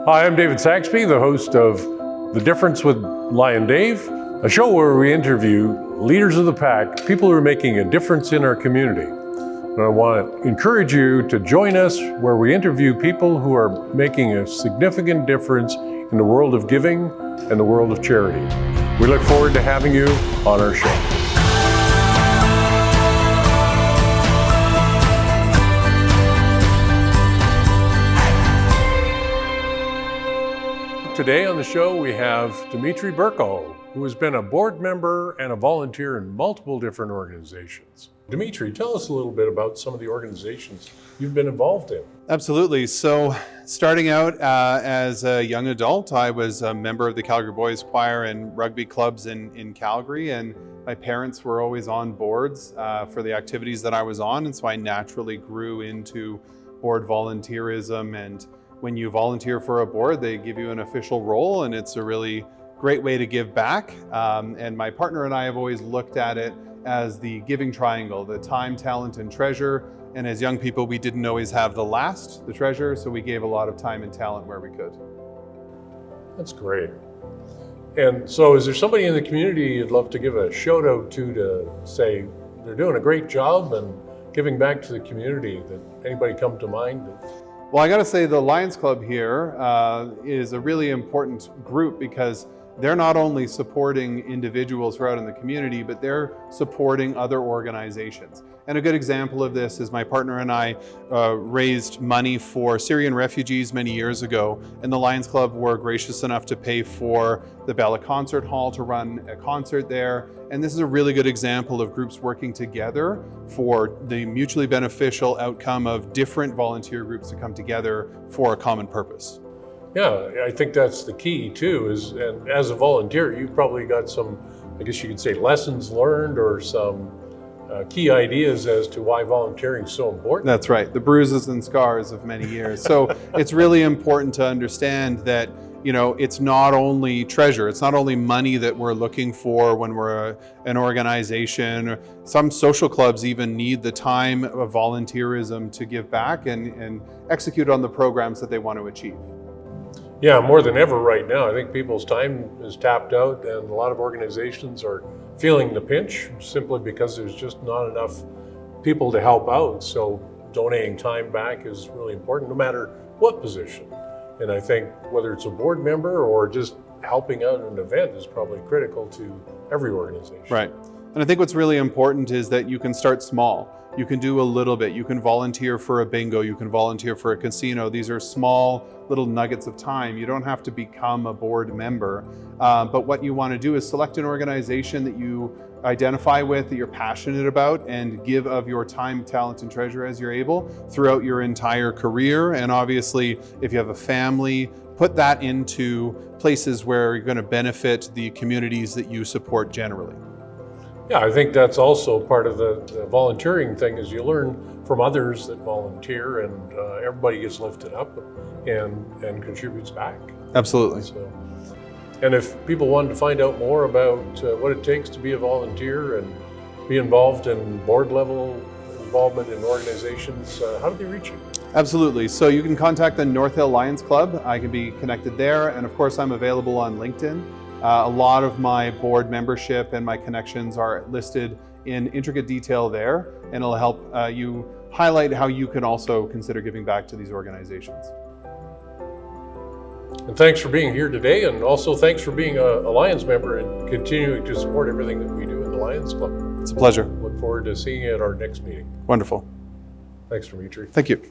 Hi, I'm David Saxby, the host of The Difference with Lion Dave, a show where we interview leaders of the pack, people who are making a difference in our community. And I want to encourage you to join us where we interview people who are making a significant difference in the world of giving and the world of charity. We look forward to having you on our show. Today on the show, we have Dmetri Berko, who has been a board member and a volunteer in multiple different organizations. Dmetri, tell us a little bit about some of the organizations you've been involved in. Absolutely. So starting out as a young adult, I was a member of the Calgary Boys Choir and rugby clubs in Calgary, and my parents were always on boards for the activities that I was on, and so I naturally grew into board volunteerism. And when you volunteer for a board, they give you an official role, and it's a really great way to give back. And my partner and I have always looked at it as the giving triangle, the time, talent, and treasure. And as young people, we didn't always have the treasure, so we gave a lot of time and talent where we could. That's great. And so is there somebody in the community you'd love to give a shout out to say they're doing a great job and giving back to the community? That anybody come to mind? Well, I got to say the Lions Club here is a really important group because they're not only supporting individuals throughout in the community, but they're supporting other organizations. And a good example of this is my partner and I raised money for Syrian refugees many years ago, and the Lions Club were gracious enough to pay for the Bella Concert Hall to run a concert there. And this is a really good example of groups working together for the mutually beneficial outcome of different volunteer groups to come together for a common purpose. Yeah, I think that's the key too, and as a volunteer, you've probably got some, I guess you could say, lessons learned or some key ideas as to why volunteering is so important. That's right, the bruises and scars of many years. So it's really important to understand that, you know, it's not only treasure, it's not only money that we're looking for when we're an organization. Some social clubs even need the time of volunteerism to give back and execute on the programs that they want to achieve. Yeah, more than ever right now. I think people's time is tapped out, and a lot of organizations are feeling the pinch simply because there's just not enough people to help out. So donating time back is really important, no matter what position. And I think whether it's a board member or just helping out an event is probably critical to every organization. Right. And I think what's really important is that you can start small. You can do a little bit. You can volunteer for a bingo. You can volunteer for a casino. These are small little nuggets of time. You don't have to become a board member. But what you want to do is select an organization that you identify with, that you're passionate about, and give of your time, talent, and treasure as you're able throughout your entire career. And obviously, if you have a family, put that into places where you're going to benefit the communities that you support generally. Yeah, I think that's also part of the volunteering thing, is you learn from others that volunteer, and everybody gets lifted up and contributes back. Absolutely. So, and if people wanted to find out more about what it takes to be a volunteer and be involved in board level involvement in organizations, how do they reach you? Absolutely. So you can contact the North Hill Lions Club. I can be connected there. And of course, I'm available on LinkedIn. A lot of my board membership and my connections are listed in intricate detail there, and it'll help you highlight how you can also consider giving back to these organizations. And thanks for being here today, and also thanks for being a Lions member and continuing to support everything that we do in the Lions Club. It's a pleasure. Look forward to seeing you at our next meeting. Wonderful. Thanks, Dmetri. Thank you.